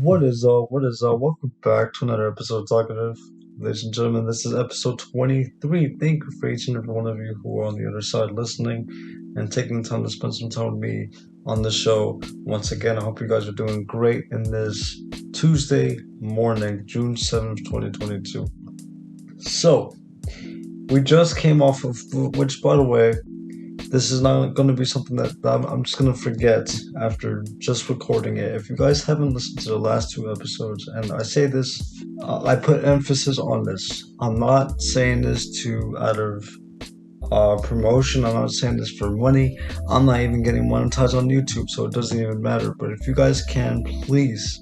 What is up? Welcome back to another episode of Talkative. Ladies and gentlemen, this is episode 23. Thank you for each and every one of you who are on the other side listening and taking the time to spend some time with me on the show. Once again, I hope you guys are doing great in this Tuesday morning, June 7th, 2022. So, we just came off of, which by the way, this is not going to be something that I'm just going to forget after just recording it. If you guys haven't listened to the last two episodes, and I say this, I put emphasis on this. I'm not saying this to out of promotion. I'm not saying this for money. I'm not even getting monetized on YouTube, so it doesn't even matter. But if you guys can, please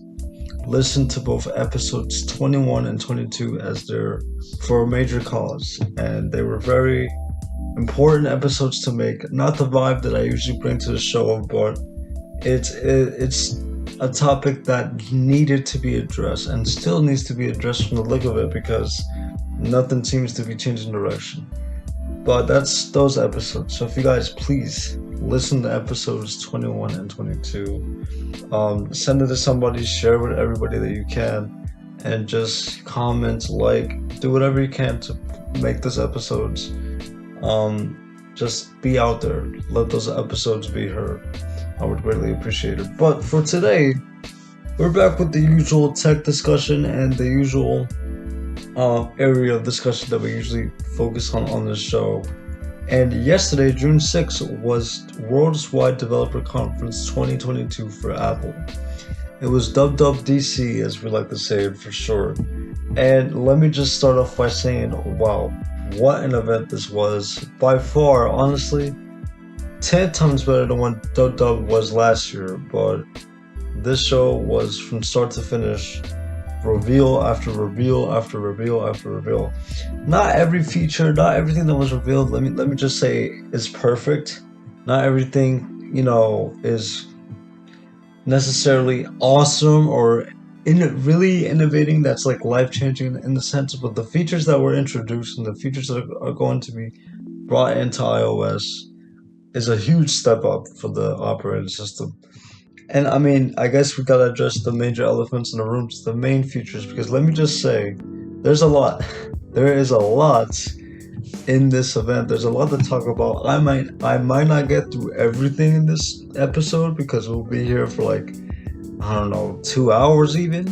listen to both episodes 21 and 22 as they're for a major cause, and they were very important episodes to make. Not the vibe that I usually bring to the show, but it's a topic that needed to be addressed and still needs to be addressed from the look of it because nothing seems to be changing direction. But that's those episodes. So if you guys please listen to episodes 21 and 22, send it to somebody, share with everybody that you can, and just comment, like, do whatever you can to make those episodes just be out there. Let those episodes be heard. I would greatly appreciate it. But for today, we're back with the usual tech discussion and the usual area of discussion that we usually focus on this show. And yesterday, June 6th, was Worldwide Developer Conference 2022 for Apple. It was WWDC, as we like to say it for short. And let me just start off by saying, wow, what an event this was. By far, honestly, 10 times better than what WW was last year. But this show was from start to finish, reveal after reveal after reveal after reveal. Not every feature, not everything that was revealed, let me just say, is perfect. Not everything, is necessarily awesome or really innovating, that's like life-changing in the sense, but the features that were introduced and the features that are going to be brought into iOS is a huge step up for the operating system. And I mean, I guess we gotta address the major elephants in the room, the main features, because let me just say, there's a lot. There is a lot in this event. There's a lot to talk about. I might not get through everything in this episode because we'll be here for like, I don't know, 2 hours even.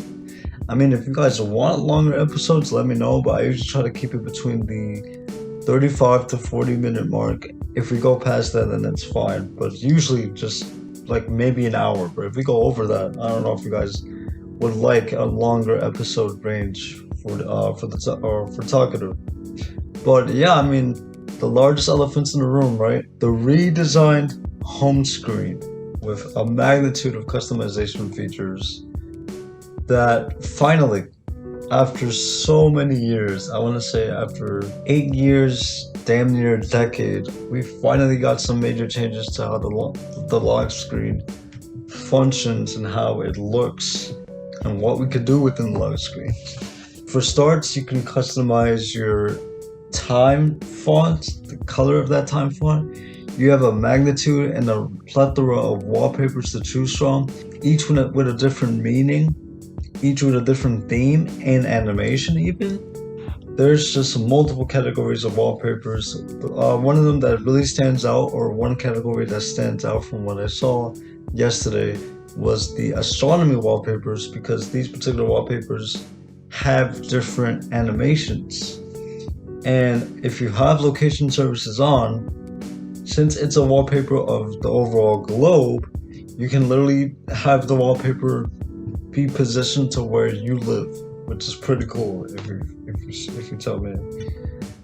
I mean, if you guys want longer episodes, let me know, but I usually try to keep it between the 35 to 40 minute mark. If we go past that, then it's fine, but usually just like maybe an hour. But if we go over that, I don't know if you guys would like a longer episode range for Talkative. But yeah, I mean, the largest elephants in the room, right? The redesigned home screen with a magnitude of customization features that finally, after so many years, I want to say after 8 years, damn near a decade, we finally got some major changes to how the lock screen functions and how it looks and what we could do within the lock screen. For starts, you can customize your time font, the color of that time font. You have a magnitude and a plethora of wallpapers to choose from, each one with a different meaning, each with a different theme and animation even. There's just multiple categories of wallpapers. One of them that really stands out, or one category that stands out from what I saw yesterday, was the astronomy wallpapers, because these particular wallpapers have different animations. And if you have location services on, since it's a wallpaper of the overall globe, you can literally have the wallpaper be positioned to where you live, which is pretty cool if you tell me.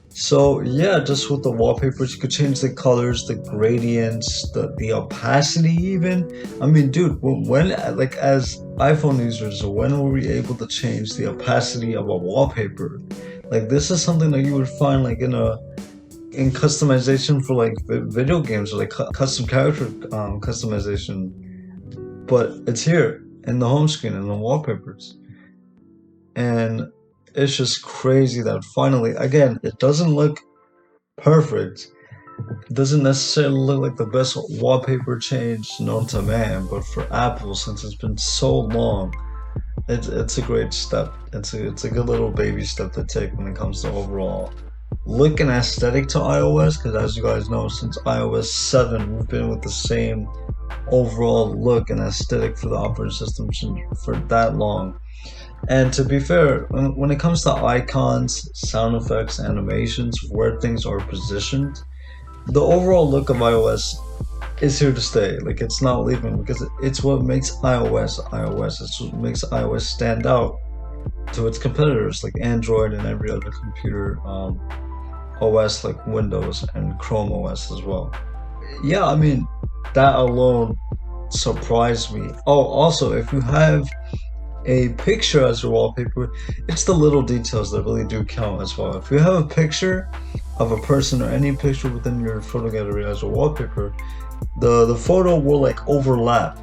So yeah, just with the wallpapers, you could change the colors, the gradients, the opacity even. I mean, dude, when like as iPhone users, when were we able to change the opacity of a wallpaper? Like, this is something that you would find like in customization for like video games, or like custom character customization, but it's here in the home screen and the wallpapers. And it's just crazy that finally, again, it doesn't look perfect. It doesn't necessarily look like the best wallpaper change known to man, but for Apple, since it's been so long, It's a great step. It's a good little baby step to take when it comes to overall look and aesthetic to iOS. Because as you guys know, since iOS 7, we've been with the same overall look and aesthetic for the operating system for that long. And to be fair, when it comes to icons, sound effects, animations, where things are positioned, the overall look of iOS is here to stay. Like it's not leaving because it's what makes iOS iOS. It's what makes iOS stand out to its competitors like Android and every other computer OS like Windows and Chrome OS as well. Yeah, I mean that alone surprised me. Oh, also, if you have a picture as your wallpaper, it's the little details that really do count as well. If you have a picture of a person or any picture within your photo gallery as a wallpaper, the photo will like overlap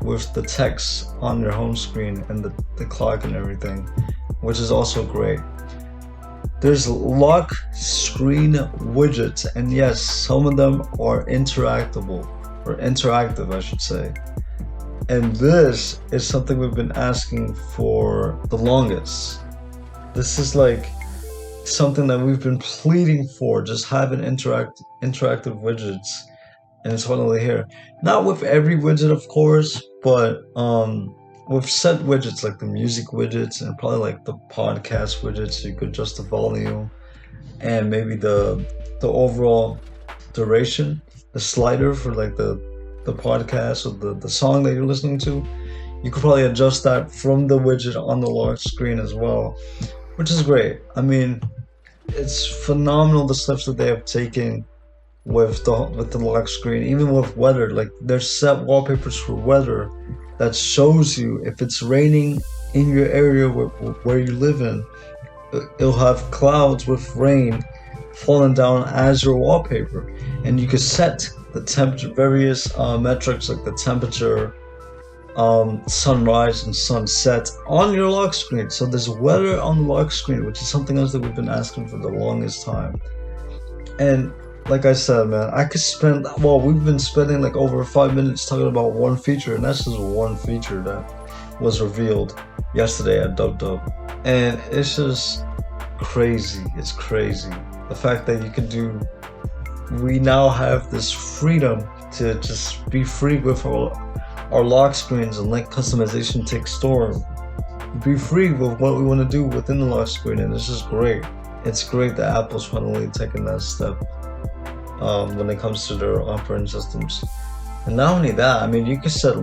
with the text on your home screen and the clock and everything, which is also great. There's lock screen widgets, and yes, some of them are interactable, or interactive, I should say. And this is something we've been asking for the longest. This is like something that we've been pleading for, just having interactive widgets, and it's finally here. Not with every widget, of course, but with set widgets like the music widgets and probably like the podcast widgets, so you could adjust the volume and maybe the overall duration, the slider for like the podcast or the song that you're listening to. You could probably adjust that from the widget on the large screen as well, which is great. I mean, it's phenomenal the steps that they have taken with the lock screen, even with weather. Like there's set wallpapers for weather that shows you if it's raining in your area where you live in. It'll have clouds with rain falling down as your wallpaper, and you can set the temperature, various metrics like the temperature, sunrise and sunset on your lock screen. So there's weather on the lock screen, which is something else that we've been asking for the longest time. And like I said, man, we've been spending like over 5 minutes talking about one feature, and that's just one feature that was revealed yesterday at WWDC. And it's just crazy. It's crazy. The fact that we now have this freedom to just be free with our lock screens and let customization take storm. Be free with what we want to do within the lock screen, and it's just great. It's great that Apple's finally taking that step when it comes to their operating systems. And not only that, I mean, you can set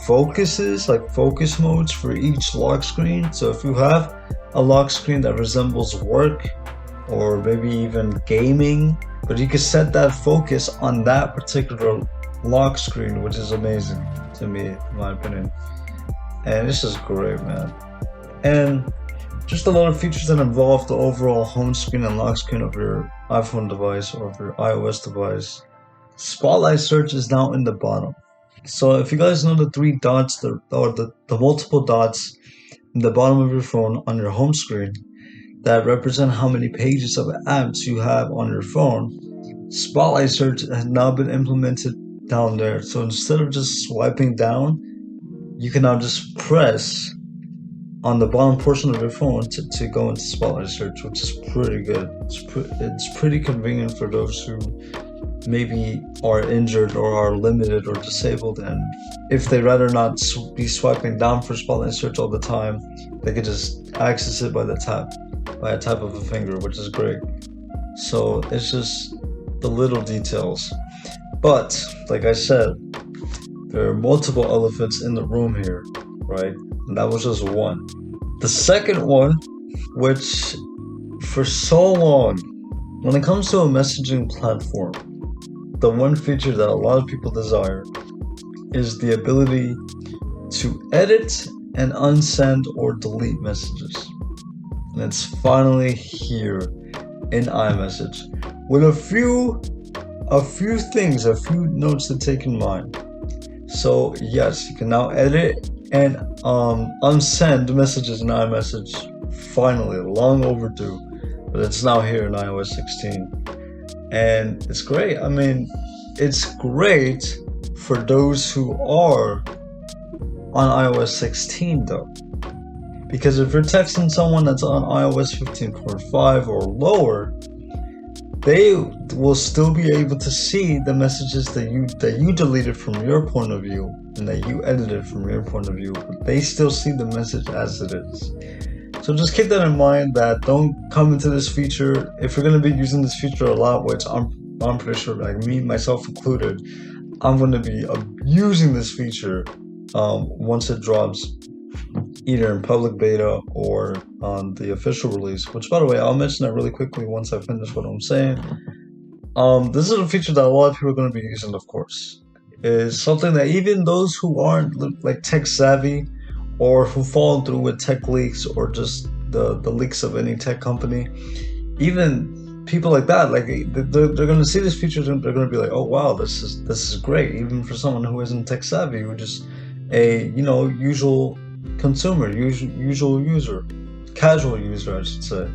focuses, like focus modes for each lock screen. So if you have a lock screen that resembles work or maybe even gaming, but you can set that focus on that particular lock screen, which is amazing to me, in my opinion. And it's just great, man. And just a lot of features that involve the overall home screen and lock screen of your iPhone device or of your iOS device. Spotlight search is now in the bottom. So if you guys know the three dots, the multiple dots in the bottom of your phone on your home screen that represent how many pages of apps you have on your phone, Spotlight search has now been implemented down there. So instead of just swiping down, you can now just press on the bottom portion of your phone to go into Spotlight search, which is pretty good. It's pretty convenient for those who maybe are injured or are limited or disabled, and if they rather not be swiping down for Spotlight search all the time, they could just access it by a tap of a finger, which is great. So it's just the little details. But like I said, there are multiple elephants in the room here, right? And that was just one. The second one, which for so long, when it comes to a messaging platform, the one feature that a lot of people desire is the ability to edit and unsend or delete messages. And it's finally here in iMessage with a few notes to take in mind. So yes, you can now edit and unsend messages in iMessage. Finally, long overdue, but it's now here in iOS 16. And it's great. I mean, it's great for those who are on iOS 16 though. Because if you're texting someone that's on iOS 15.5 or lower, they will still be able to see the messages that you deleted from your point of view and that you edited from your point of view, but they still see the message as it is. So just keep that in mind, that don't come into this feature if you're going to be using this feature a lot, which I'm pretty sure, like me, myself included, I'm going to be using this feature once it drops, either in public beta or on the official release, which, by the way, I'll mention that really quickly once I finish what I'm saying. This is a feature that a lot of people are going to be using, of course. It's something that even those who aren't like tech savvy or who fall through with tech leaks or just the leaks of any tech company, even people like that, like they're going to see this feature and they're going to be like, oh wow, this is great, even for someone who isn't tech savvy, who just a usual consumer, usual user, casual user, I should say.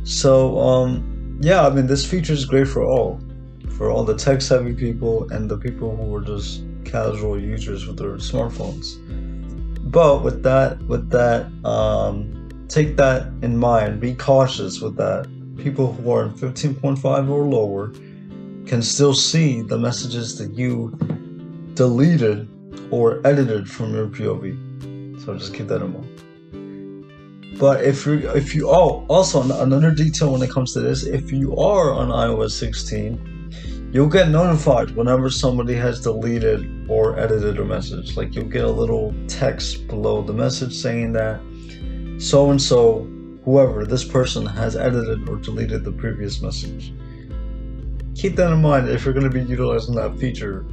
So yeah, I mean, this feature is great for all the tech savvy people and the people who are just casual users with their smartphones. But with that, take that in mind. Be cautious with that. People who are in 15.5 or lower can still see the messages that you deleted or edited from your POV. So just keep that in mind. But if you also another detail when it comes to this, if you are on iOS 16, you'll get notified whenever somebody has deleted or edited a message. Like, you'll get a little text below the message saying that so and so, whoever, this person has edited or deleted the previous message. Keep that in mind if you're going to be utilizing that feature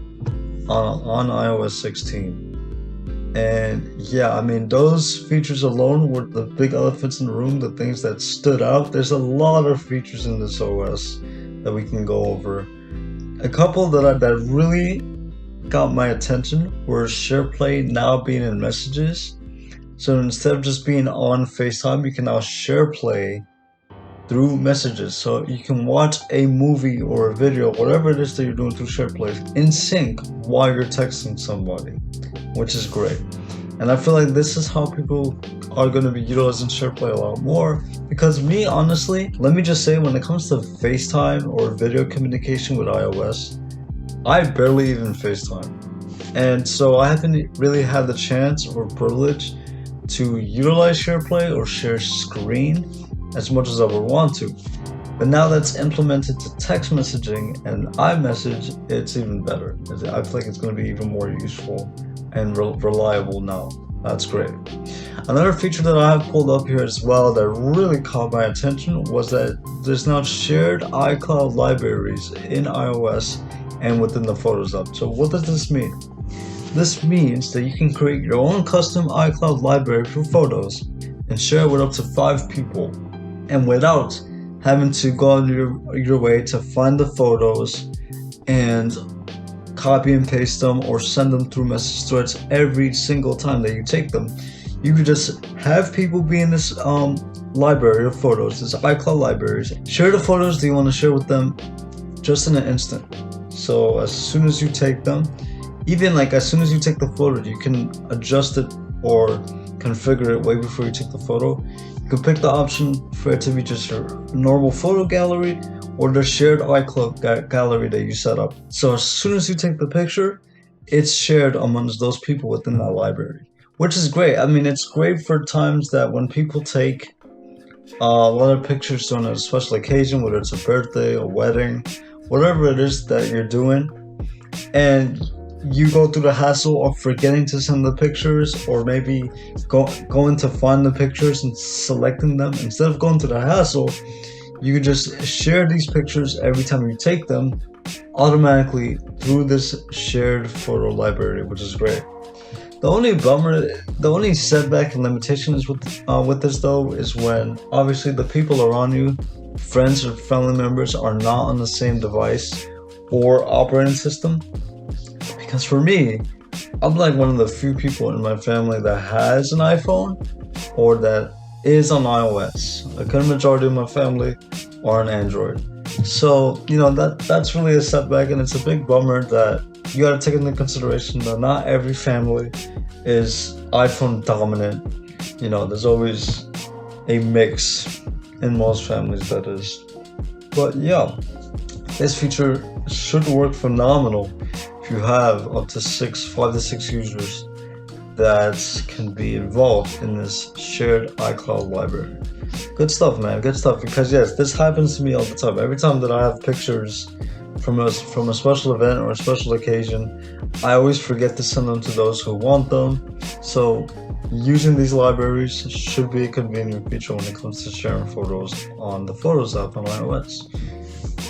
on iOS 16. And yeah, I mean, those features alone were the big elephants in the room, the things that stood out. There's a lot of features in this OS that we can go over. A couple that really got my attention were SharePlay now being in messages. So instead of just being on FaceTime, you can now SharePlay through messages. So you can watch a movie or a video, whatever it is that you're doing through SharePlay, in sync while you're texting somebody, which is great. And I feel like this is how people are going to be utilizing SharePlay a lot more. Because me, honestly, let me just say, when it comes to FaceTime or video communication with iOS, I barely even FaceTime. And so I haven't really had the chance or privilege to utilize SharePlay or share screen as much as I would want to. But now that's implemented to text messaging and iMessage, it's even better. I feel like it's going to be even more useful and reliable now. That's great. Another feature that I have pulled up here as well that really caught my attention was that there's now shared iCloud libraries in iOS and within the Photos app. So what does this mean? This means that you can create your own custom iCloud library for photos and share it with up to 5 people, and without having to go on your way to find the photos and copy and paste them or send them through message threads every single time that you take them. You could just have people be in this library of photos, this iCloud libraries, share the photos that you want to share with them just in an instant. So as soon as you take them, even like as soon as you take the photo, you can adjust it or configure it way before you take the photo. You can pick the option for it to be just your normal photo gallery or the shared iCloud gallery that you set up. So as soon as you take the picture, it's shared amongst those people within that library, which is great. I mean, it's great for times that when people take a lot of pictures on a special occasion, whether it's a birthday, a wedding, whatever it is that you're doing, and you go through the hassle of forgetting to send the pictures, or maybe going to find the pictures and selecting them. Instead of going through the hassle, you can just share these pictures every time you take them automatically through this shared photo library, which is great. The only setback and limitation is with this though is when obviously the people around you, friends or family members, are not on the same device or operating system. Because for me, I'm like one of the few people in my family that has an iPhone or that is on iOS. A good majority of my family are on Android. So, that's really a setback, and it's a big bummer that you gotta take into consideration that not every family is iPhone dominant. You know, there's always a mix in most families, that is. But yeah, this feature should work phenomenal if you have up to 5 to 6 users that can be involved in this shared iCloud library. Good stuff, man. Good stuff. Because yes, this happens to me all the time. Every time that I have pictures from a special event or a special occasion, I always forget to send them to those who want them. So using these libraries should be a convenient feature when it comes to sharing photos on the Photos app on iOS.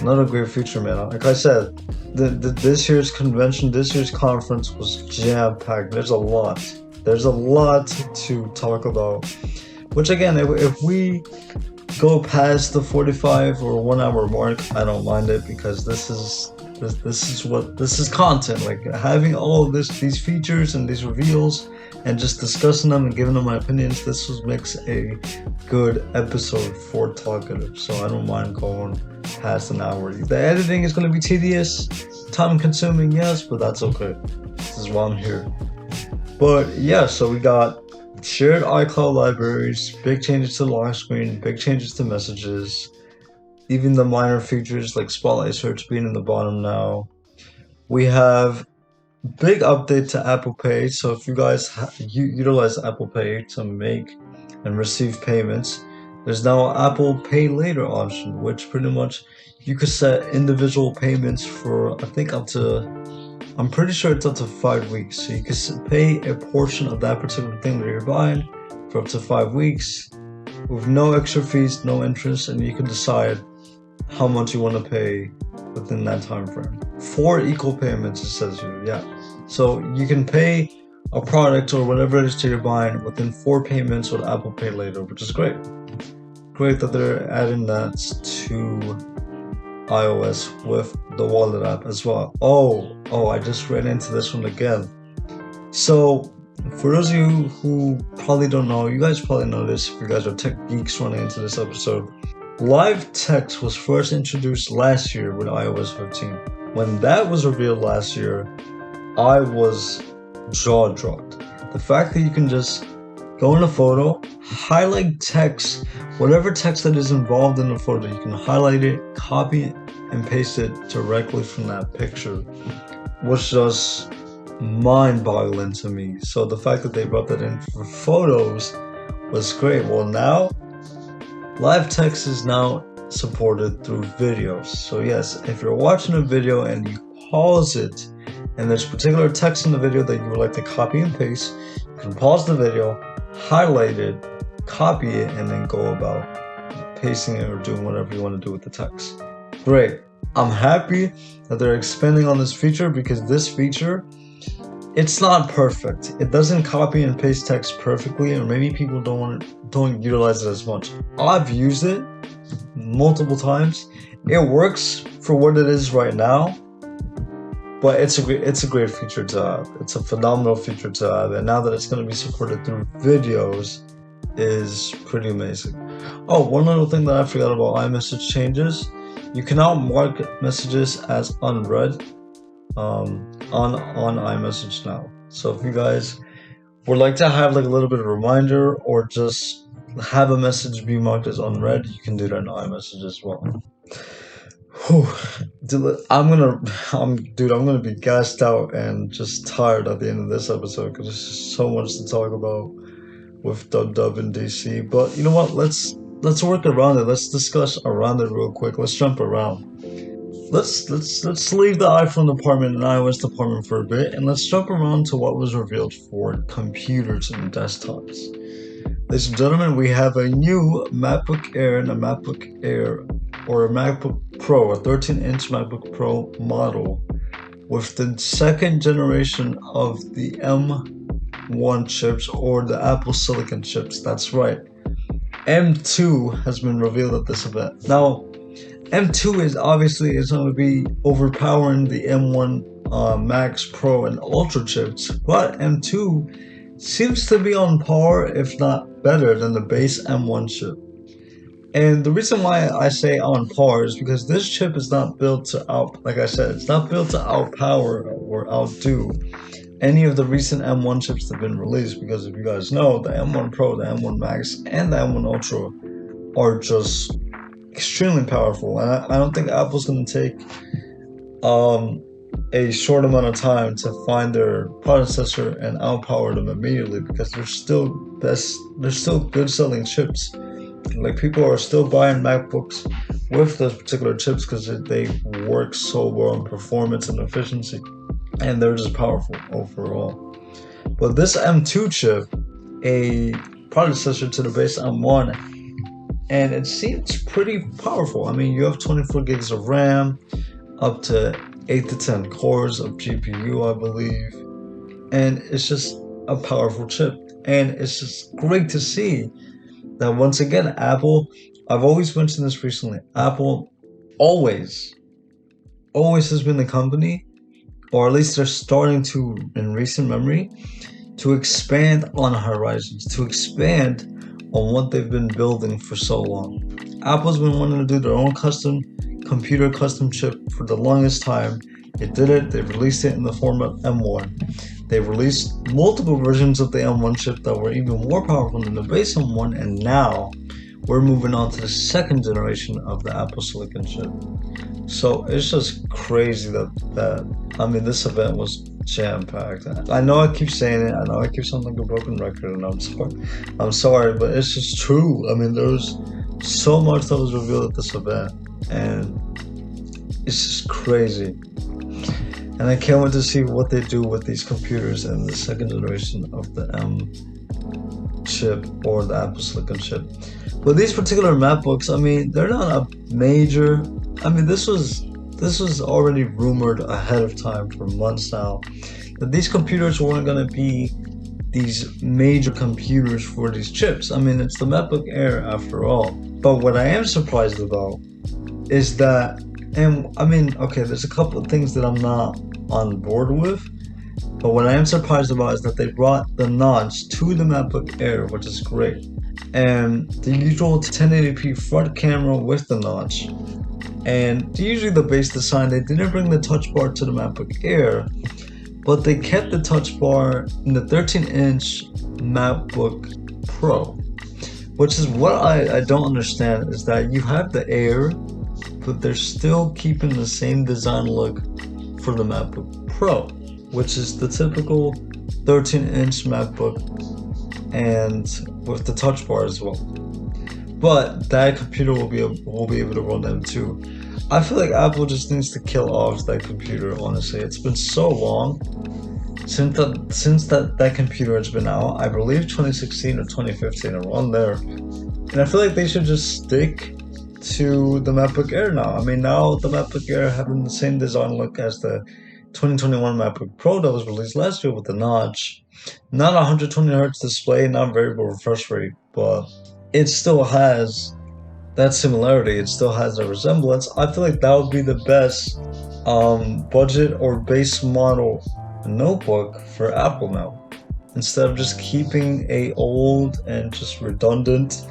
Another great feature, man. Like I said, this year's convention, this year's conference was jam-packed. There's a lot to talk about. Which again, if we go past the 45 or 1 hour mark, I don't mind it, because this is content. Like having all of these features and these reveals and just discussing them and giving them my opinions, makes a good episode for Talkative. So I don't mind going past an hour. The editing is going to be tedious, time consuming, yes, but that's okay. This is why I'm here. But yeah, so we got shared iCloud libraries, big changes to lock screen, big changes to messages, even the minor features like Spotlight Search being in the bottom now. We have big update to Apple Pay. So if you guys utilize Apple Pay to make and receive payments, there's now an Apple Pay Later option, which pretty much you could set individual payments for, I think I'm pretty sure it's up to 5 weeks. So you can pay a portion of that particular thing that you're buying for up to 5 weeks with no extra fees, no interest, and you can decide how much you want to pay within that time frame. 4 equal payments, it says here, yeah. So you can pay a product or whatever it is that you're buying within 4 payments with Apple Pay Later, which is great. Great that they're adding that to iOS with the Wallet app as well. Oh, I just ran into this one again. So for those of you who probably don't know, you guys probably know this if you guys are tech geeks running into this episode. Live text was first introduced last year with iOS 15. When that was revealed last year, I was jaw dropped. The fact that you can just go in a photo, highlight text, whatever text that is involved in the photo, you can highlight it, copy it, and paste it directly from that picture, was just mind-boggling to me. So the fact that they brought that in for photos was great. Well, now live text is now supported through videos. So yes, if you're watching a video and you pause it and there's particular text in the video that you would like to copy and paste, you can pause the video, highlight it, copy it, and then go about pasting it or doing whatever you want to do with the text. Great. I'm happy that they're expanding on this feature, because this feature, it's not perfect. It doesn't copy and paste text perfectly, or maybe people don't utilize it as much. I've used it multiple times. It works for what it is right now, but it's a great feature to have. It's a phenomenal feature to have, and now that it's going to be supported through videos is pretty amazing. Oh, one other thing that I forgot about iMessage changes. You can now mark messages as unread on iMessage now. So if you guys would like to have like a little bit of a reminder or just have a message be marked as unread, you can do that in iMessage as well. Whew. I'm gonna be gassed out and just tired at the end of this episode, because there's just so much to talk about with WWDC. But you know what? Let's work around it. Let's discuss around it real quick. Let's jump around. Let's leave the iPhone department and iOS department for a bit, and let's jump around to what was revealed for computers and desktops. Ladies and gentlemen, we have a new MacBook Air and a MacBook Air, or a MacBook Pro, a 13-inch MacBook Pro model with the 2nd generation of the M1 chips, or the Apple Silicon chips. That's right. M2 has been revealed at this event. Now, M2 is going to be overpowering the M1 Max Pro and Ultra chips, but M2 seems to be on par, if not better, than the base M1 chip. And the reason why I say on par is because this chip is not built to like I said, it's not built to outpower or outdo any of the recent M1 chips that have been released. Because if you guys know, the M1 Pro, the M1 Max, and the M1 Ultra are just extremely powerful. And I don't think Apple's going to take a short amount of time to find their predecessor and outpower them immediately, because they're still good selling chips. Like, people are still buying MacBooks with those particular chips because they work so well in performance and efficiency, and they're just powerful overall. But this M2 chip, a predecessor to the base M1, and it seems pretty powerful. I mean, you have 24 gigs of RAM, up to 8 to 10 cores of GPU, I believe, and it's just a powerful chip. And it's just great to see that once again, Apple, I've always mentioned this recently, Apple always has been the company, or at least they're starting to, in recent memory, to expand on horizons, to expand on what they've been building for so long. Apple's been wanting to do their own custom chip for the longest time. They did it. They released it in the form of M1. They released multiple versions of the M1 chip that were even more powerful than the base M1, and now we're moving on to the second generation of the Apple Silicon chip. So it's just crazy that this event was jam-packed. I know I keep saying it. I know I keep sounding like a broken record, and I'm sorry, but it's just true. I mean, there was so much that was revealed at this event, and it's just crazy. And I can't wait to see what they do with these computers in the second generation of the M chip or the Apple Silicon chip. But these particular MacBooks, I mean, they're not a major. I mean, this was already rumored ahead of time for months now, that these computers weren't going to be these major computers for these chips. I mean, it's the MacBook Air after all. But what I am surprised about is that, and I mean, okay, there's a couple of things that I'm not on board with, but what I am surprised about is that they brought the notch to the MacBook Air, which is great. And the usual 1080p front camera with the notch. And usually the base design, they didn't bring the touch bar to the MacBook Air, but they kept the touch bar in the 13-inch MacBook Pro. Which is what I don't understand, is that you have the Air, but they're still keeping the same design look for the MacBook Pro, which is the typical 13-inch MacBook, and with the touch bar as well. But that computer will be able to run them too. I feel like Apple just needs to kill off that computer, honestly. It's been so long since that computer has been out. I believe 2016 or 2015, around there. And I feel like they should just stick to the MacBook Air now. I mean, now the MacBook Air having the same design look as the 2021 MacBook Pro that was released last year, with the notch. Not 120 Hz display, not variable refresh rate, but it still has that similarity. It still has a resemblance. I feel like that would be the best budget or base model notebook for Apple now, instead of just keeping a old and just redundant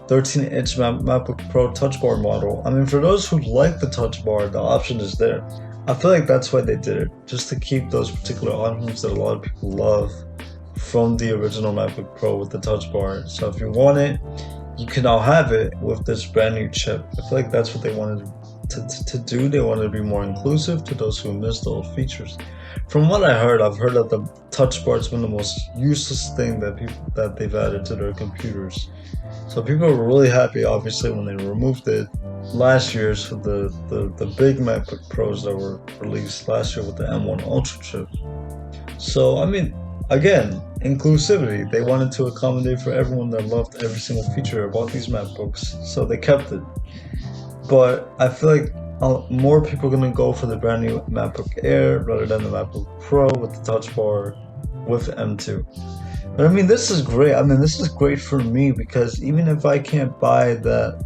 13-inch MacBook Pro Touch Bar model. I mean, for those who like the Touch Bar, the option is there. I feel like that's why they did it, just to keep those particular options that a lot of people love from the original MacBook Pro with the Touch Bar. So if you want it, you can now have it with this brand new chip. I feel like that's what they wanted to do. They wanted to be more inclusive to those who missed the old features. From what I've heard that the Touch Bar has been the most useless thing that they've added to their computers. So people were really happy, obviously, when they removed it last year. So the big MacBook Pros that were released last year with the M1 Ultra chip. So I mean, again, inclusivity. They wanted to accommodate for everyone that loved every single feature about these MacBooks, so they kept it. But I feel like more people are going to go for the brand new MacBook Air rather than the MacBook Pro with the Touch Bar with M2. But I mean, this is great. I mean, this is great for me, because even if I can't buy that,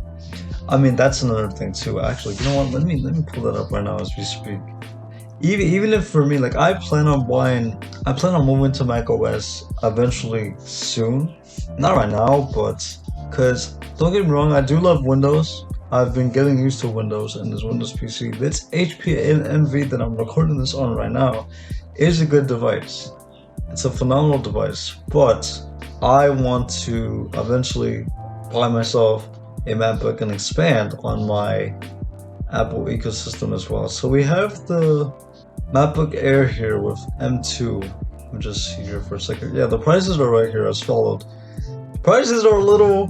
I mean, that's another thing too. Actually, you know what? Let me pull that up right now as we speak. Even if for me, like, I plan on moving to macOS eventually soon. Not right now, but because don't get me wrong, I do love Windows. I've been getting used to Windows and this Windows PC. This HP NV that I'm recording this on right now is a good device. It's a phenomenal device, but I want to eventually buy myself a MacBook and expand on my Apple ecosystem as well. So we have the MacBook Air here with M2. I'm just here for a second. Yeah, the prices are right here as followed. Prices are a little,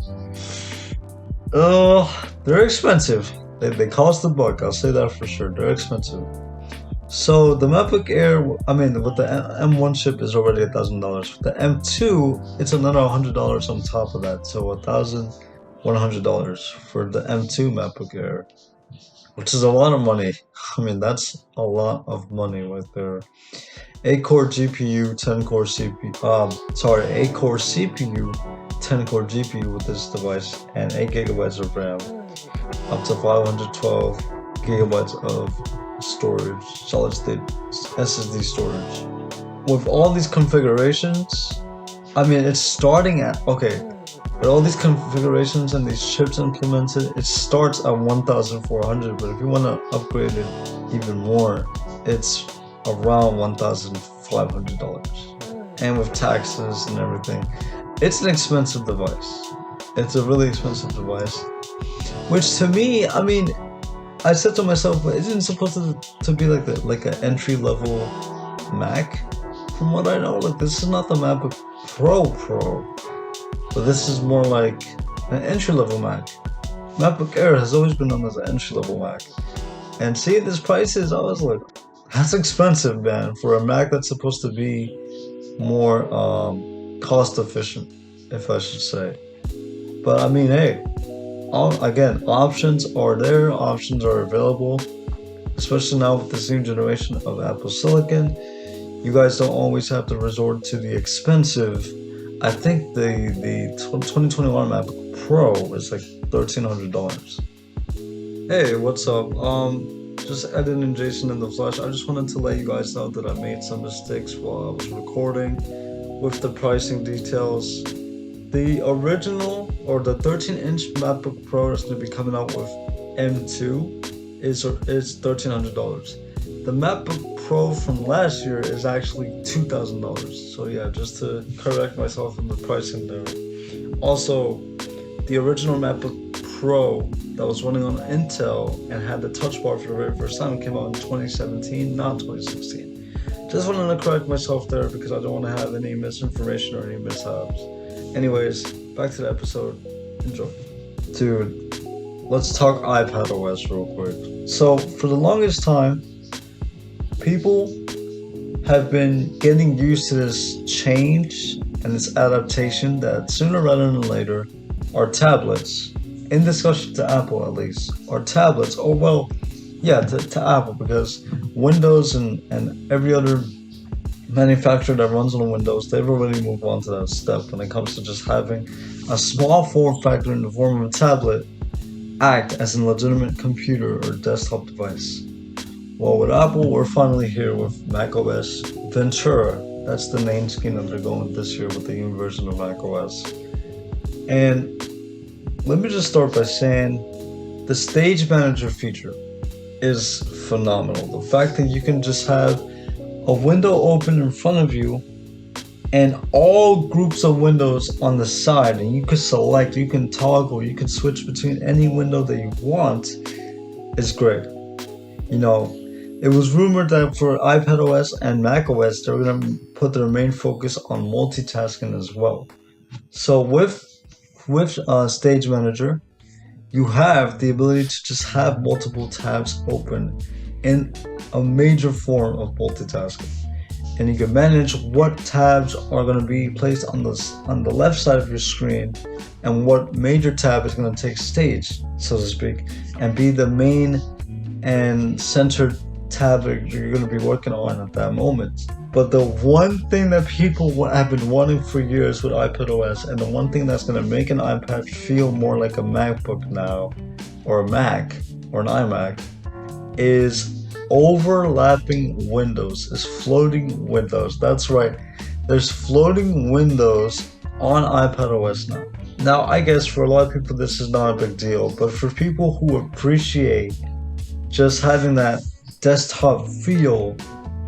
they're expensive. They cost a buck, I'll say that for sure. They're expensive. So the MacBook Air, I mean, with the M1 chip is already $1,000. With the M2, it's another $100 on top of that. So $1,100 for the M2 MacBook Air, which is a lot of money. I mean, that's a lot of money right there. 8-core GPU, 10-core CPU. 8-core CPU, 10-core GPU with this device, and 8 gigabytes of RAM, up to 512 gigabytes of storage, solid state SSD storage. With all these configurations, I mean, it's starting at, okay, with all these configurations and these chips implemented, it starts at 1,400, but if you want to upgrade it even more, it's around $1,500. And with taxes and everything, it's an expensive device. It's a really expensive device, which to me, I mean, I said to myself, but isn't it supposed to be like an entry level Mac? From what I know, like this is not the MacBook Pro, but this is more like an entry level Mac. MacBook Air has always been known as an entry level Mac, and seeing these prices, I was like, that's expensive, man, for a Mac that's supposed to be more cost efficient, if I should say. But I mean, hey. Again, options are there, options are available, especially now with this new generation of Apple Silicon. You guys don't always have to resort to the expensive. I think the 2021 MacBook Pro is like $1,300. Hey, what's up? Just Eden and Jason in the flesh. I just wanted to let you guys know that I made some mistakes while I was recording with the pricing details. The original, or the 13-inch MacBook Pro that's going to be coming out with M2 is $1,300. The MacBook Pro from last year is actually $2,000. So yeah, just to correct myself on the pricing there. Also, the original MacBook Pro that was running on Intel and had the touch bar for the very first time came out in 2017, not 2016. Just wanted to correct myself there because I don't want to have any misinformation or any mishaps. Anyways, back to the episode. Enjoy. Dude, let's talk iPad OS real quick. So, for the longest time, people have been getting used to this change and this adaptation that sooner rather than later, our tablets, in discussion to Apple at least, our tablets, to Apple, because Windows and every other manufacturer that runs on Windows, they've already moved on to that step when it comes to just having a small form factor in the form of a tablet act as a legitimate computer or desktop device. Well, with Apple, we're finally here with macOS Ventura. That's the name scheme that they're going with this year with the new version of macOS. And let me just start by saying the Stage Manager feature is phenomenal. The fact that you can just have a window open in front of you and all groups of windows on the side, and you can select, you can toggle, you can switch between any window that you want, is great. You know, it was rumored that for iPad OS and Mac OS, they're going to put their main focus on multitasking as well. So with Stage Manager, you have the ability to just have multiple tabs open in a major form of multitasking, and you can manage what tabs are going to be placed on the left side of your screen and what major tab is going to take stage, so to speak, and be the main and centered tab that you're going to be working on at that moment. But the one thing that people have been wanting for years with iPad OS, and the one thing that's going to make an iPad feel more like a MacBook now, or a Mac, or an iMac, is overlapping windows, is floating windows. That's right. There's floating windows on iPadOS now. Now, I guess for a lot of people this is not a big deal, but for people who appreciate just having that desktop feel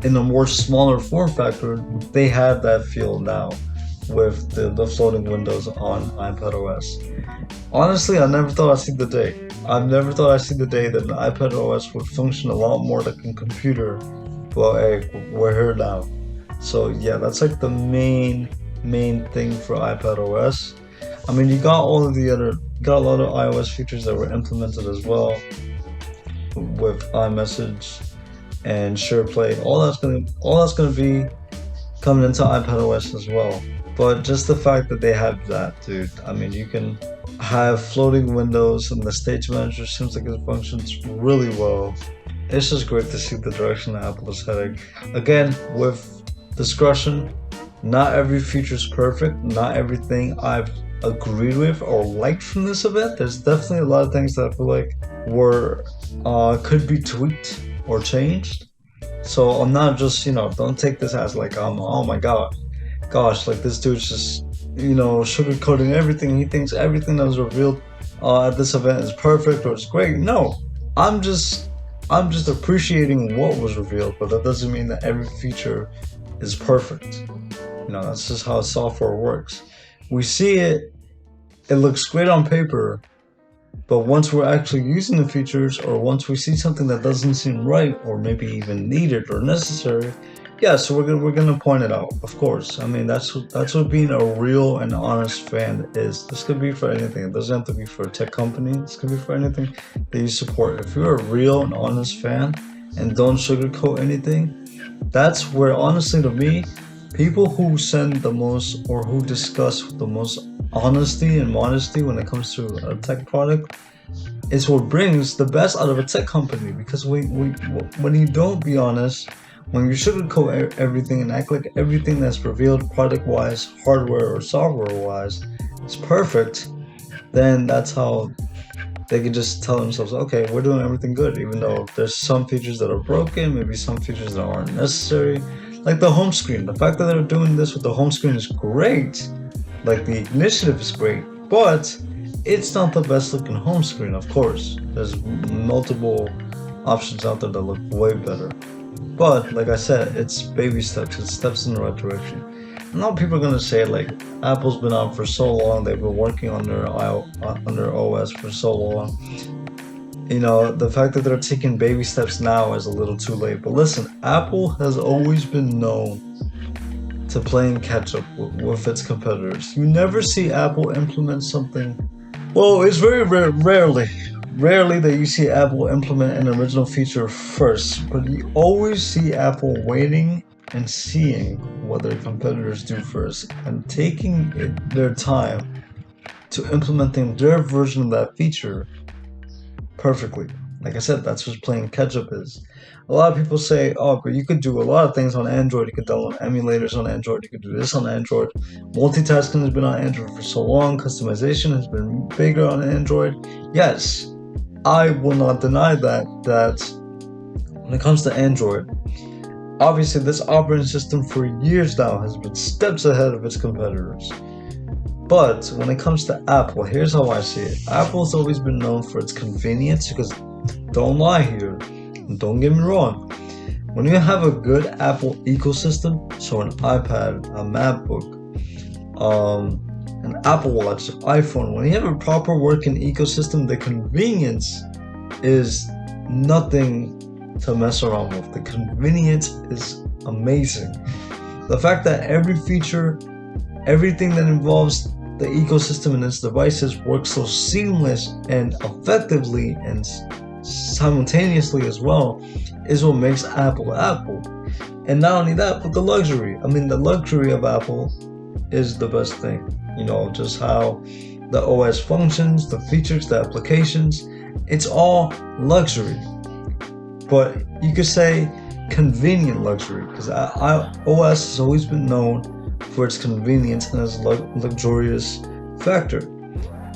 in a more smaller form factor, they have that feel now with the floating windows on iPadOS. Honestly, I never thought I'd see the day. I've never thought I'd see the day that an iPadOS would function a lot more like a computer. Well, hey, we're here now. So yeah, that's like the main thing for iPadOS. I mean, you got all of the other, got a lot of iOS features that were implemented as well with iMessage and SharePlay. All that's gonna be coming into iPadOS as well. But just the fact that they have that, dude. I mean, you can have floating windows, and the Stage Manager seems like it functions really well. It's just great to see the direction that Apple is heading. Again, with discretion. Not every feature is perfect. Not everything I've agreed with or liked from this event. There's definitely a lot of things that I feel like were could be tweaked or changed. So I'm not just, don't take this as like, oh my gosh, like this dude's just, sugarcoating everything. He thinks everything that was revealed at this event is perfect or it's great. No, I'm just appreciating what was revealed, but that doesn't mean that every feature is perfect. That's just how software works. We see it looks great on paper, but once we're actually using the features, or once we see something that doesn't seem right, or maybe even needed or necessary, so we're gonna point it out. Of course, I mean that's what being a real and honest fan is. This could be for anything. It doesn't have to be for a tech company. This could be for anything that you support. If you're a real and honest fan and don't sugarcoat anything, that's where, honestly, to me, people who send the most or who discuss the most honesty and modesty when it comes to a tech product is what brings the best out of a tech company. Because when you don't be honest, when you sugarcoat everything and act like everything that's revealed product-wise, hardware or software-wise is perfect, then that's how they can just tell themselves, okay, we're doing everything good, even though there's some features that are broken, maybe some features that aren't necessary. Like the home screen. The fact that they're doing this with the home screen is great. Like the initiative is great, but it's not the best looking home screen, of course. There's multiple options out there that look way better. But like I said, it's baby steps. It's steps in the right direction. I know people are gonna say like Apple's been out for so long, they've been working on their OS for so long. The fact that they're taking baby steps now is a little too late. But listen, Apple has always been known to playing catch up with its competitors. You never see Apple implement something. Well, it's very rarely that you see Apple implement an original feature first, but you always see Apple waiting and seeing what their competitors do first and taking their time to implementing their version of that feature perfectly. Like I said, that's what playing catch up is. A lot of people say, oh, but you could do a lot of things on Android. You could download emulators on Android. You could do this on Android. Multitasking has been on Android for so long. Customization has been bigger on Android. Yes, I will not deny that when it comes to Android, obviously this operating system for years now has been steps ahead of its competitors. But when it comes to Apple, here's how I see it. Apple's always been known for its convenience, because don't lie here, don't get me wrong. When you have a good Apple ecosystem, so an iPad, a MacBook, an Apple Watch, iPhone, when you have a proper working ecosystem, the convenience is nothing to mess around with. The convenience is amazing. The fact that every feature, everything that involves the ecosystem and its devices works so seamless and effectively and simultaneously as well is what makes Apple Apple. And not only that, but the luxury. I mean, the luxury of Apple is the best thing. Just how the OS functions, the features, the applications, it's all luxury. But you could say convenient luxury, because OS has always been known for its convenience and its luxurious factor.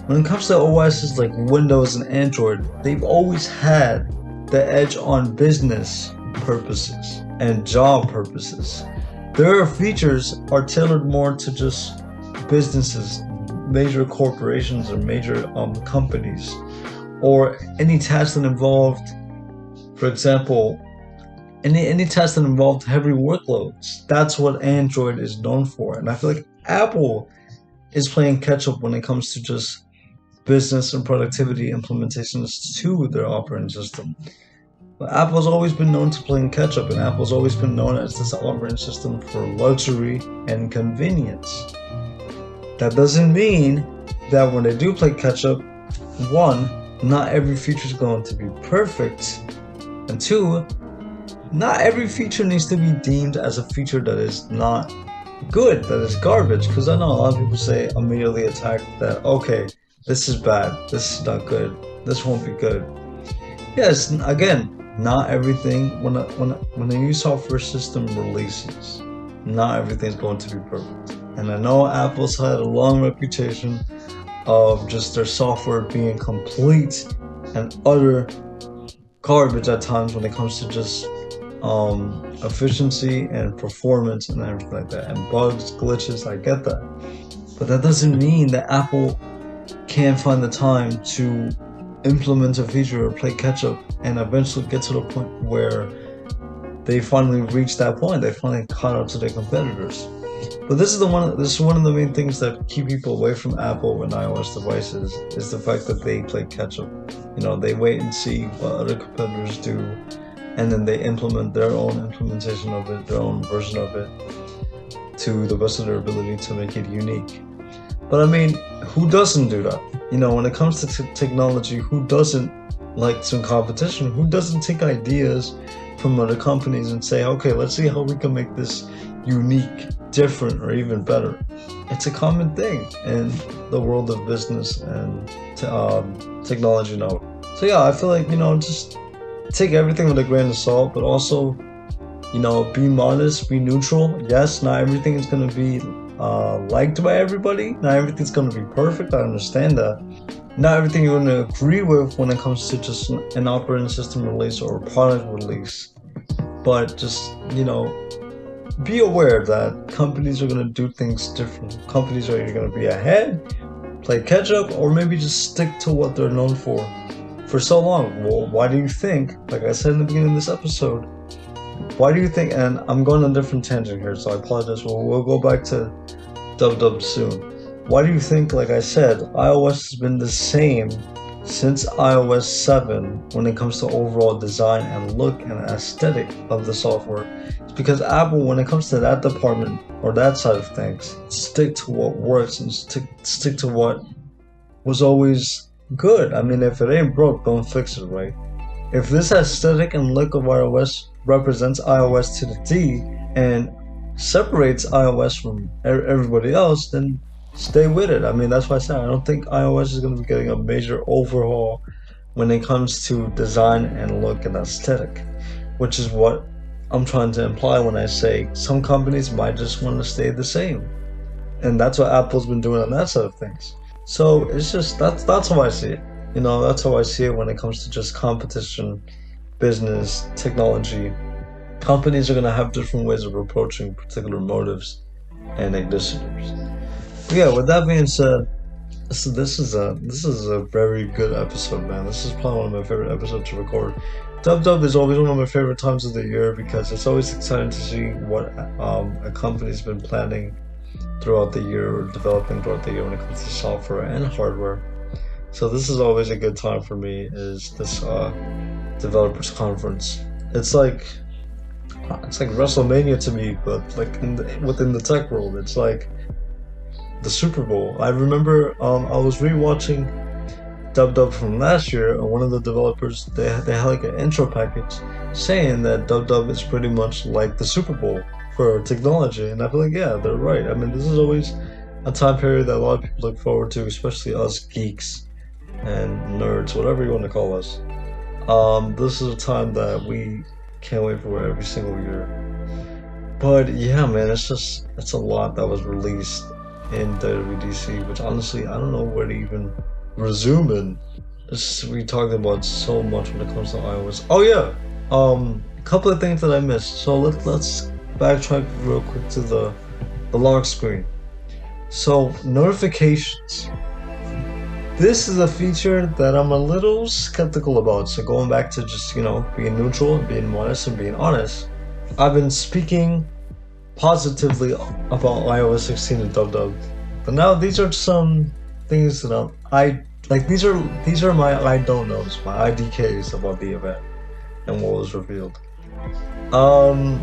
When it comes to OSs like Windows and Android, they've always had the edge on business purposes and job purposes. Their features are tailored more to just businesses, major corporations, or major companies, or any task that involved, for example, any task that involved heavy workloads. That's what Android is known for, and I feel like Apple is playing catch up when it comes to just business and productivity implementations to their operating system. But Apple's always been known to playing catch up, and Apple's always been known as this operating system for luxury and convenience. That doesn't mean that when they do play catch up, one, not every feature is going to be perfect, and two, not every feature needs to be deemed as a feature that is not good, that is garbage. Because I know a lot of people say immediately attack that, okay, this is bad, this is not good, this won't be good. Yes, again, not everything, when a new software system releases, not everything's going to be perfect. And I know Apple's had a long reputation of just their software being complete and utter garbage at times when it comes to just efficiency and performance and everything like that, and bugs, glitches. I get that, but that doesn't mean that Apple can't find the time to implement a feature or play catch up and eventually get to the point where they finally reach that point. They finally caught up to their competitors. But this is one of the main things that keep people away from Apple and iOS devices, is the fact that they play catch up. You know, they wait and see what other competitors do, and then they implement their own implementation of it, their own version of it, to the best of their ability to make it unique. But I mean, who doesn't do that? You know, when it comes to technology, who doesn't like some competition? Who doesn't take ideas from other companies and say, okay, let's see how we can make this unique, different, or even better? It's a common thing in the world of business and technology now. So yeah, I feel like, you know, just take everything with a grain of salt, but also, you know, be modest, be neutral. Yes, not everything is going to be liked by everybody. Not everything's going to be perfect. I understand that. Not everything you're going to agree with when it comes to just an operating system release or a product release. But just, you know, be aware that companies are going to do things different. Companies are either going to be ahead, play catch up, or maybe just stick to what they're known for so long. Well, why do you think, like I said in the beginning of this episode, why do you think, and I'm going on a different tangent here, so I apologize, we'll go back to WWDC soon. Why do you think, like I said, iOS has been the same since iOS 7 when it comes to overall design and look and aesthetic of the software? It's because Apple, when it comes to that department or that side of things, stick to what works and stick to what was always good. I mean, if it ain't broke, don't fix it, right? If this aesthetic and look of iOS represents iOS to the D and separates iOS from everybody else, then stay with it. I mean, that's why I said I don't think iOS is going to be getting a major overhaul when it comes to design and look and aesthetic, which is what I'm trying to imply when I say some companies might just want to stay the same. And that's what Apple's been doing on that side of things. So it's just, that's how I see it. You know, that's how I see it when it comes to just competition, business, technology. Companies are going to have different ways of approaching particular motives and initiatives. But yeah, with that being said, this is a very good episode, man. This is probably one of my favorite episodes to record. Dub is always one of my favorite times of the year because it's always exciting to see what a company's been planning throughout the year or developing throughout the year when it comes to software and hardware. So this is always a good time for me, is this developers conference. It's like WrestleMania to me, but like within the tech world. It's like the Super Bowl. I remember I was rewatching Dub from last year, and one of the developers, they had like an intro package saying that Dub is pretty much like the Super Bowl for technology, and I feel like, yeah, they're right. I mean, this is always a time period that a lot of people look forward to, especially us geeks and nerds, whatever you want to call us. This is a time that we can't wait for every single year. But yeah, man, it's a lot that was released in WWDC, which honestly, I don't know where to even resume in. We talked about so much when it comes to iOS. Oh yeah, a couple of things that I missed. So let's backtrack real quick to the lock screen. So notifications. This is a feature that I'm a little skeptical about. So going back to just, being neutral and being modest and being honest, I've been speaking positively about iOS 16 and WW. But now these are some things that I like. These are my I don't knows, my IDKs about the event and what was revealed. Um,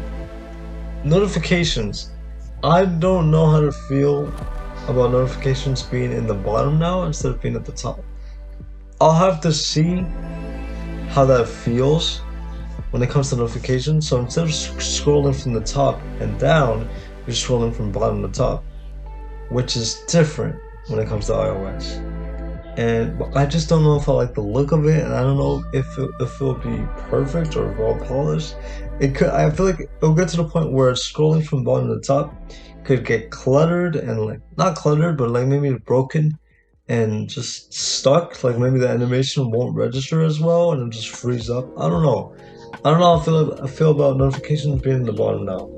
Notifications. I don't know how to feel about notifications being in the bottom now instead of being at the top. I'll have to see how that feels when it comes to notifications. So instead of scrolling from the top and down, you're scrolling from bottom to top, which is different when it comes to iOS. And I just don't know if I like the look of it, and I don't know if it'll be perfect or well polished. It could. I feel like it'll get to the point where scrolling from bottom to top could get cluttered and like not cluttered, but like maybe broken and just stuck. Like maybe the animation won't register as well, and it'll just freeze up. I don't know. I don't know how I feel about notifications being in the bottom now.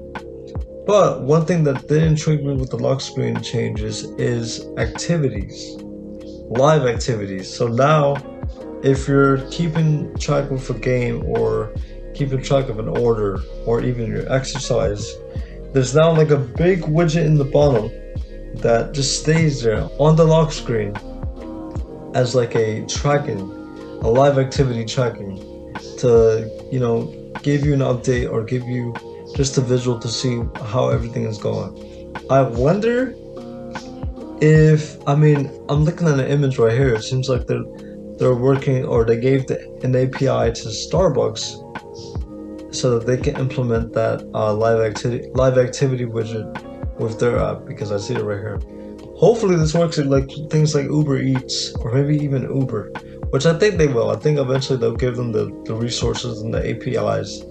But one thing that did intrigue me with the lock screen changes is activities, live activities. So now, if you're keeping track of a game or keeping track of an order or even your exercise, there's now like a big widget in the bottom that just stays there on the lock screen as like a live activity tracking to, give you an update or give you just a visual to see how everything is going. I wonder if, I'm looking at an image right here. It seems like they're working, or they gave an API to Starbucks so that they can implement that live activity widget with their app, because I see it right here. Hopefully this works at like things like Uber Eats or maybe even Uber, which I think they will. I think eventually they'll give them the resources and the APIs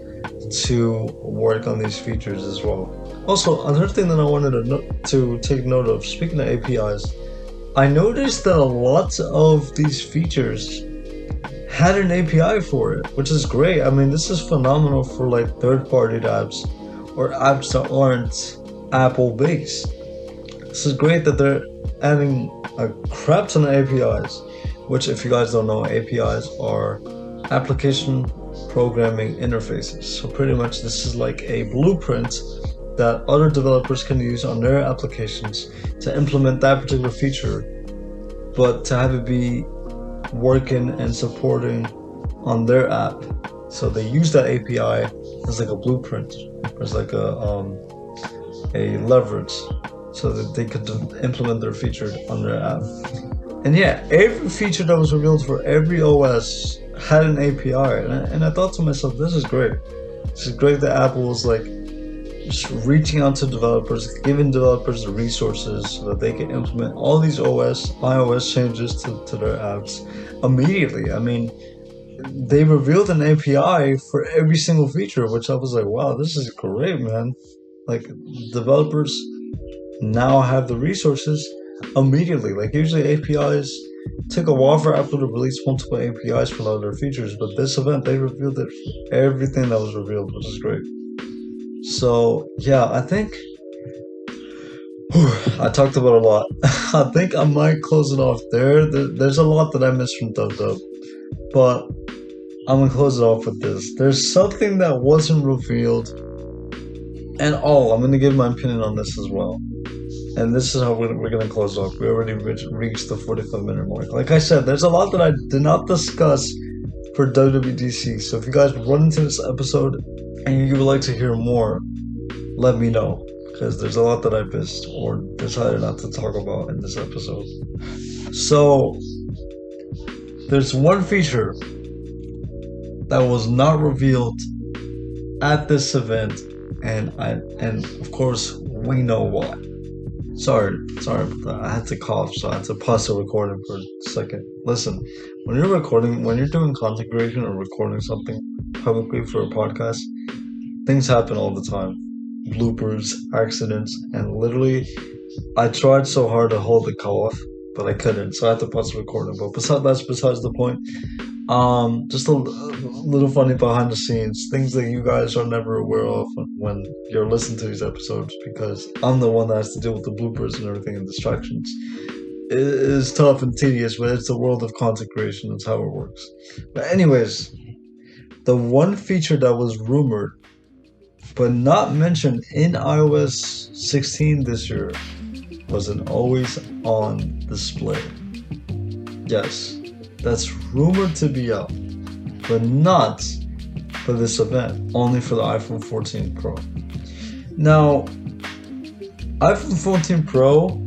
to work on these features as well. Also, another thing that I wanted to take note of, speaking of APIs, I noticed that a lot of these features had an API for it, which is great. This is phenomenal for like third-party apps or apps that aren't Apple-based. This is great that they're adding a crap ton of APIs, which, if you guys don't know, APIs are application programming interfaces. So pretty much this is like a blueprint that other developers can use on their applications to implement that particular feature, but to have it be working and supporting on their app. So they use that API as like a blueprint, as like a leverage, so that they could implement their feature on their app. And yeah, every feature that was revealed for every OS had an API, and I thought to myself, this is great. This is great that Apple was like just reaching out to developers, giving developers the resources so that they can implement all these iOS changes to their apps immediately. They revealed an API for every single feature, which I was like, wow, this is great, man. Like, developers now have the resources immediately. Like, usually APIs took a while for Apple to release multiple APIs for a lot of their features, but this event, they revealed it for everything that was revealed, which is great. So yeah, I think I talked about a lot. I think I might close it off there. There's a lot that I missed from Dub, but I'm gonna close it off with this. There's something that wasn't revealed, and I'm gonna give my opinion on this as well. And this is how we're gonna close off. We already reached the 45-minute mark. Like I said, there's a lot that I did not discuss for WWDC. So if you guys run into this episode and you would like to hear more, let me know, because there's a lot that I missed or decided not to talk about in this episode. So there's one feature that was not revealed at this event, and of course we know why. Sorry about that. I had to cough, so I had to pause the recording for a second. Listen, when you're doing content creation or recording something publicly for a podcast, things happen all the time. Bloopers, accidents, and literally, I tried so hard to hold the cough, but I couldn't, so I had to pause the recording. But that's besides the point. Just a little funny behind the scenes, things that you guys are never aware of when you're listening to these episodes, because I'm the one that has to deal with the bloopers and everything and distractions. It is tough and tedious, but it's the world of content creation. That's how it works. But anyways, the one feature that was rumored but not mentioned in iOS 16 this year was an always on display. Yes, that's rumored to be out, but not for this event, only for the iPhone 14 Pro. Now, iPhone 14 Pro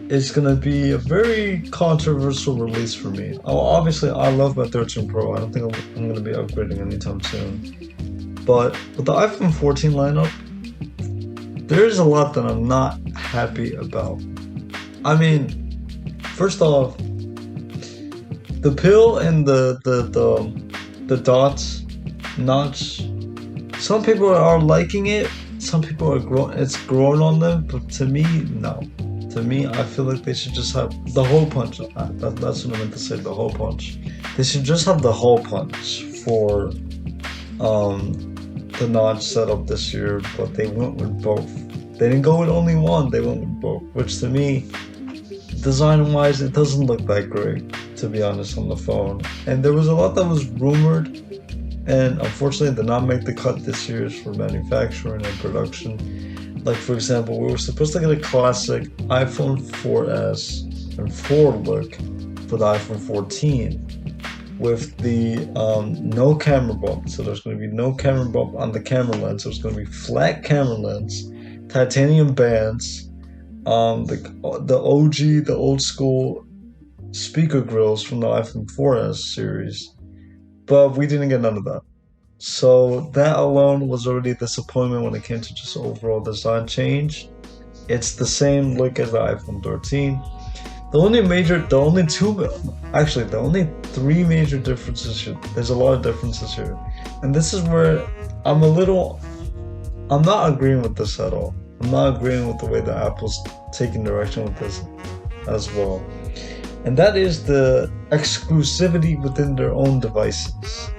is going to be a very controversial release for me. Oh, obviously, I love my 13 Pro. I don't think I'm going to be upgrading anytime soon. But with the iPhone 14 lineup, there's a lot that I'm not happy about. I mean, first off, the pill and the dots notch. Some people are liking it. Some people are it's growing on them. But to me, no. To me, I feel like they should just have the hole punch. That's what I meant to say. The hole punch. They should just have the hole punch for the notch setup this year. But they went with both. They didn't go with only one. They went with both. Which to me, design-wise, it doesn't look that great, to be honest, on the phone. And there was a lot that was rumored, and unfortunately did not make the cut this year for manufacturing and production. Like, for example, we were supposed to get a classic iPhone 4S and 4 look for the iPhone 14 with the no camera bump. So there's going to be no camera bump on the camera lens. So it's going to be flat camera lens, titanium bands, the OG, the old school speaker grills from the iPhone 4S series, but we didn't get none of that. So that alone was already a disappointment when it came to just overall design change. It's the same look as the iPhone 13. The only three major differences here. There's a lot of differences here, and this is where I'm not agreeing with this at all. I'm not agreeing with the way that Apple's taking direction with this as well. And that is the exclusivity within their own devices.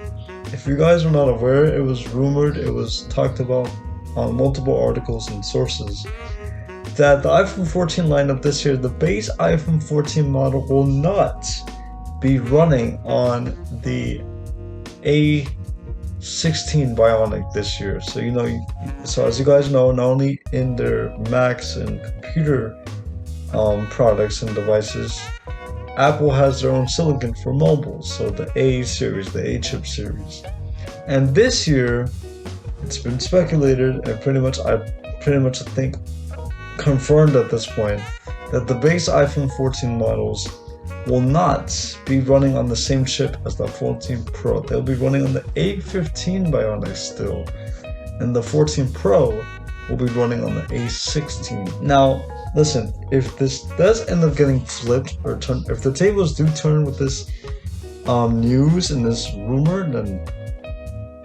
If you guys are not aware, it was rumored, it was talked about on multiple articles and sources, that the iPhone 14 lineup this year, the base iPhone 14 model will not be running on the A16 Bionic this year. So so as you guys know, not only in their Macs and computer products and devices, Apple has their own silicon for mobile, so the A series, the A chip series. And this year, it's been speculated, and I think confirmed at this point, that the base iPhone 14 models will not be running on the same chip as the 14 Pro. They'll be running on the A15 Bionic still, and the 14 Pro will be running on the A16. Now, listen, if this does end up getting flipped or turned, if the tables do turn with this news and this rumor, then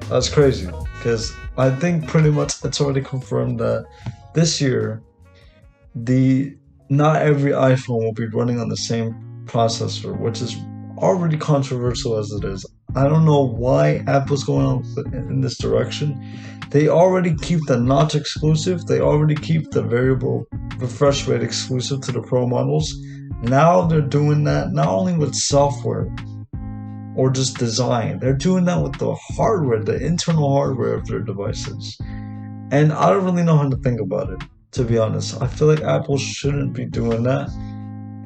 that's crazy. Because I think pretty much it's already confirmed that this year, not every iPhone will be running on the same processor, which is already controversial as it is. I don't know why Apple's going on in this direction. They already keep the notch exclusive. They already keep the variable refresh rate exclusive to the Pro models. Now they're doing that not only with software or just design. They're doing that with the hardware, the internal hardware of their devices. And I don't really know how to think about it, to be honest. I feel like Apple shouldn't be doing that.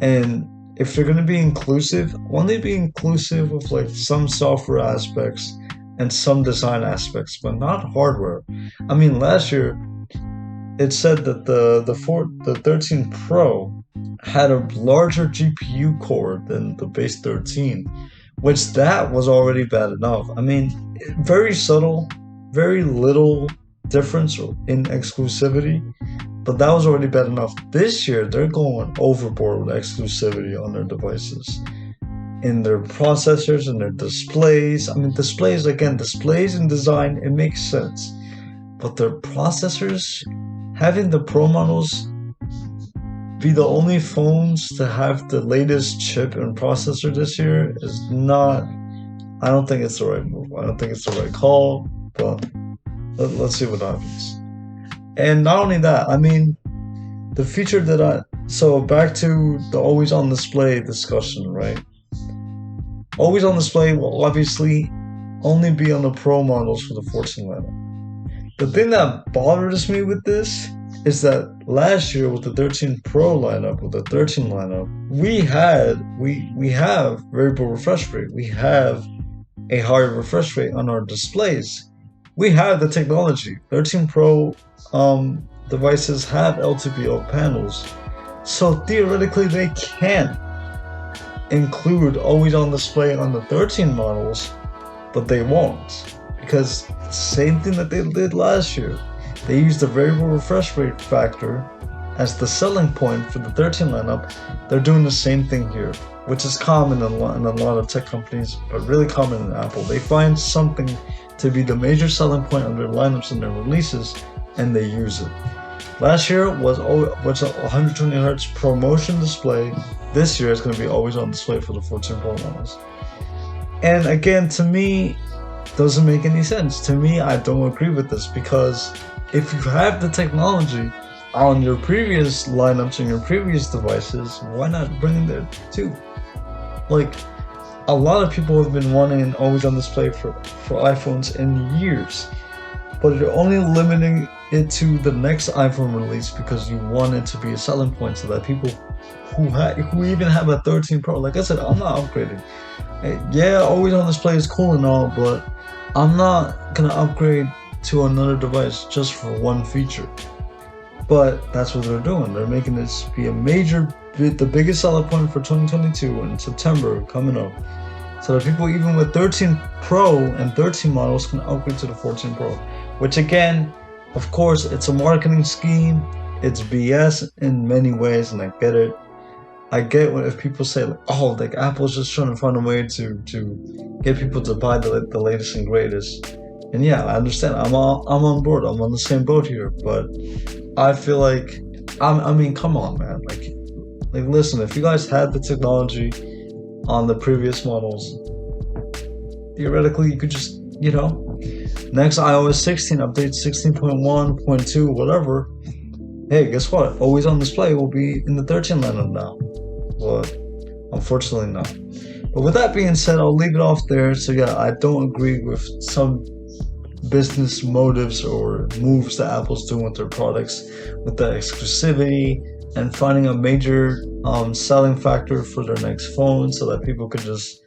And if they're going to be inclusive, only be inclusive of like some software aspects and some design aspects, but not hardware. I mean, last year it said that the 13 Pro had a larger GPU core than the base 13, which that was already bad enough. I mean, very subtle, very little difference in exclusivity, but that was already bad enough. This year, they're going overboard with exclusivity on their devices, in their processors and their displays. I mean, displays and design, it makes sense. But their processors, having the Pro models be the only phones to have the latest chip and processor this year is not I don't think it's the right move. I don't think it's the right call, but let's see what happens. And not only that, I mean, the feature that so back to the always on display discussion, right? Always on display will obviously only be on the Pro models for the 14 lineup. The thing that bothers me with this is that last year with the 13 Pro lineup, with the 13 lineup, we have variable refresh rate. We have a higher refresh rate on our displays. We have the technology. 13 Pro devices have LTPO panels, so theoretically they can include always on display on the 13 models, but they won't, because same thing that they did last year. They used the variable refresh rate factor as the selling point for the 13 lineup. They're doing the same thing here, which is common in a lot of tech companies, but really common in Apple. They find something to be the major selling point of their lineups and their releases, and they use it. Last year was a 120 Hz ProMotion display. This year it's going to be always on display for the 14 Pro models. And again, to me, doesn't make any sense. To me, I don't agree with this, because if you have the technology on your previous lineups and your previous devices, why not bring it there too? Like, a lot of people have been wanting always on display for iPhones in years, but you're only limiting it to the next iPhone release because you want it to be a selling point, so that people who even have a 13 Pro, like I said, I'm not upgrading. Yeah, always on display is cool and all, but I'm not gonna upgrade to another device just for one feature. But that's what they're doing. They're making this be the biggest selling point for 2022 in September coming up, so that people even with 13 Pro and 13 models can upgrade to the 14 Pro. Which again, of course, it's a marketing scheme. It's BS in many ways, and I get it. I get if people say like, oh, like Apple's just trying to find a way to get people to buy the latest and greatest. And yeah, I understand. I'm on board. I'm on the same boat here. But I feel like I mean, come on, man. Like listen, if you guys had the technology on the previous models, theoretically you could just, next iOS 16 update, 16.1.2, whatever. Hey, guess what? Always on display will be in the 13 lineup now. But unfortunately not. But with that being said, I'll leave it off there. So yeah, I don't agree with some business motives or moves that Apple's doing with their products, with the exclusivity and finding a major selling factor for their next phone, so that people could just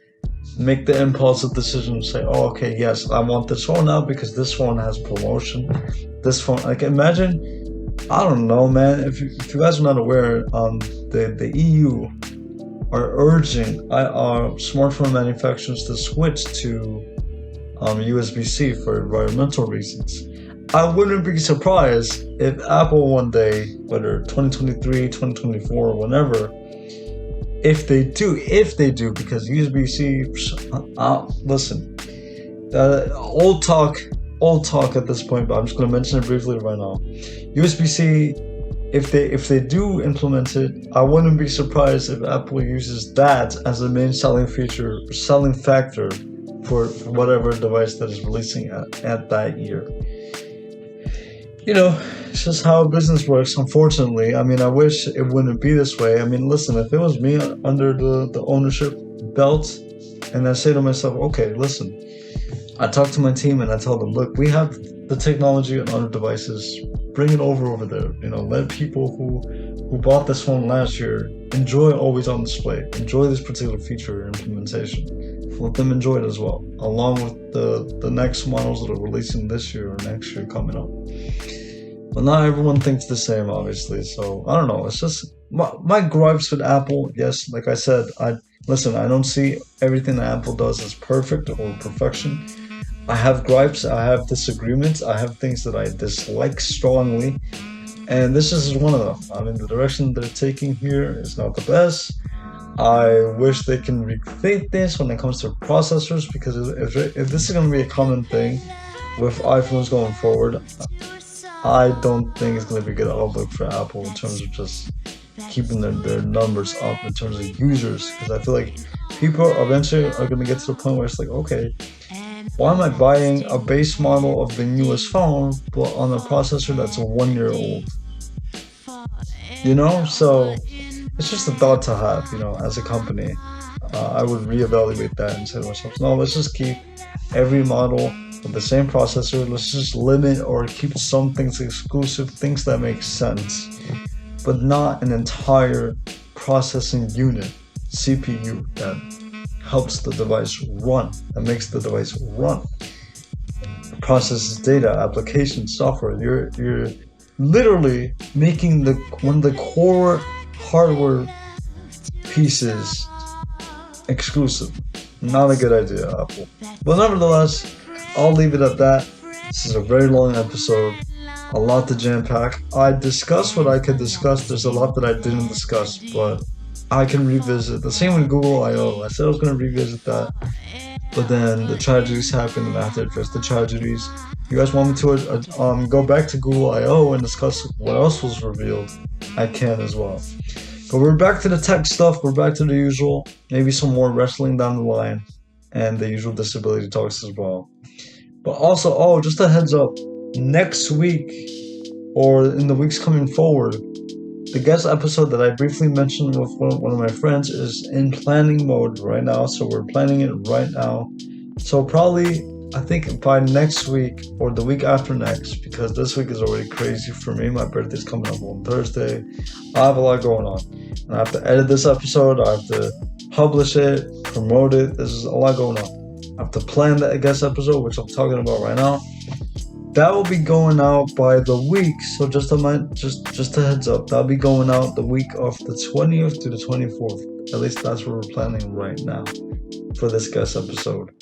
make the impulsive decision and say, oh, okay, yes, I want this phone now because this phone has promotion. This phone, like, imagine, I don't know, man, if you guys are not aware, the EU are urging smartphone manufacturers to switch to USB-C for environmental reasons. I wouldn't be surprised if Apple one day, whether 2023, 2024, whenever, if they do, because USB-C, listen, old talk at this point, but I'm just going to mention it briefly right now. USB-C, if they do implement it, I wouldn't be surprised if Apple uses that as the main selling factor for whatever device that is releasing at that year. It's just how business works, unfortunately. I mean, I wish it wouldn't be this way. I mean, listen, if it was me under the ownership belt, and I say to myself, okay, listen, I talk to my team and I tell them, look, we have the technology on other devices, bring it over there. Let people who bought this phone last year enjoy always on display, enjoy this particular feature implementation. Let them enjoy it as well, along with the next models that are releasing this year or next year coming up. But not everyone thinks the same, obviously. So I don't know. It's just my gripes with Apple. Yes, like I said, I don't see everything that Apple does as perfect or perfection. I have gripes. I have disagreements. I have things that I dislike strongly, and this is one of them. I mean, the direction they're taking here is not the best. I wish they can rethink this when it comes to processors, because if this is going to be a common thing with iPhones going forward, I don't think it's going to be a good outlook for Apple in terms of just keeping their numbers up in terms of users, because I feel like people eventually are going to get to the point where it's like, okay, why am I buying a base model of the newest phone but on a processor that's 1 year old? So it's just a thought to have, as a company. I would reevaluate that and say to myself, no, let's just keep every model with the same processor. Let's just limit or keep some things exclusive, things that make sense, but not an entire processing unit, CPU, that helps the device run, that makes the device run, processes data, application, software. You're literally making one of the core hardware pieces exclusive. Not a good idea, Apple. But nevertheless, I'll leave it at that. This is a very long episode, a lot to jam pack. I discussed what I could discuss. There's a lot that I didn't discuss, but I can revisit. The same with Google I/O. I said I was going to revisit that, but then the tragedies happened, and I have to address the tragedies. You guys want me to go back to Google I/O and discuss what else was revealed? I can as well. But we're back to the tech stuff. We're back to the usual. Maybe some more wrestling down the line, and the usual disability talks as well. But also, just a heads up, next week or in the weeks coming forward, the guest episode that I briefly mentioned with one of my friends is in planning mode right now. So we're planning it right now. So probably, I think by next week or the week after next, because this week is already crazy for me. My birthday's coming up on Thursday. I have a lot going on. And I have to edit this episode. I have to publish it, promote it. There's a lot going on. I have to plan the guest episode, which I'm talking about right now. That will be going out by the week. So just a heads up. That'll be going out the week of the 20th to the 24th. At least that's what we're planning right now for this guest episode.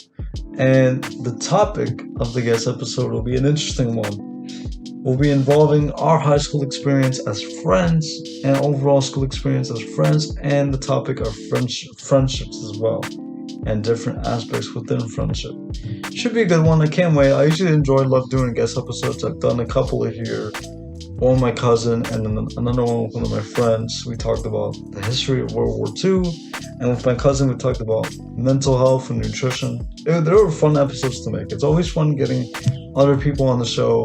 And the topic of the guest episode will be an interesting one. We'll be involving our high school experience as friends and overall school experience as friends, and the topic of friendships as well, and different aspects within friendship. Should be a good one. I can't wait. I usually love doing guest episodes. I've done a couple of here. One with my cousin and then another one with one of my friends. We talked about the history of World War II. And with my cousin, we talked about mental health and nutrition. They were fun episodes to make. It's always fun getting other people on the show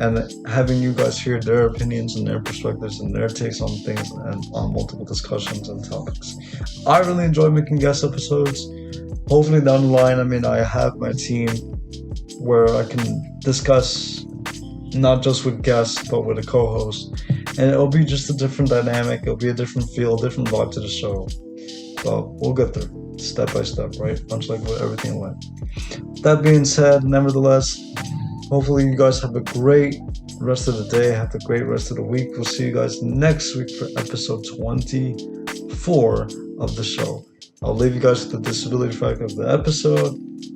and having you guys hear their opinions and their perspectives and their takes on things and on multiple discussions and topics. I really enjoy making guest episodes. Hopefully down the line, I have my team where I can discuss not just with guests, but with a co-host. And it'll be just a different dynamic. It'll be a different feel, different vibe to the show. But we'll get there, step by step, right? Much like with everything in life. That being said, nevertheless, hopefully you guys have a great rest of the day. Have a great rest of the week. We'll see you guys next week for episode 24 of the show. I'll leave you guys with the disability fact of the episode,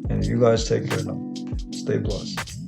and you guys take care now. Stay blessed.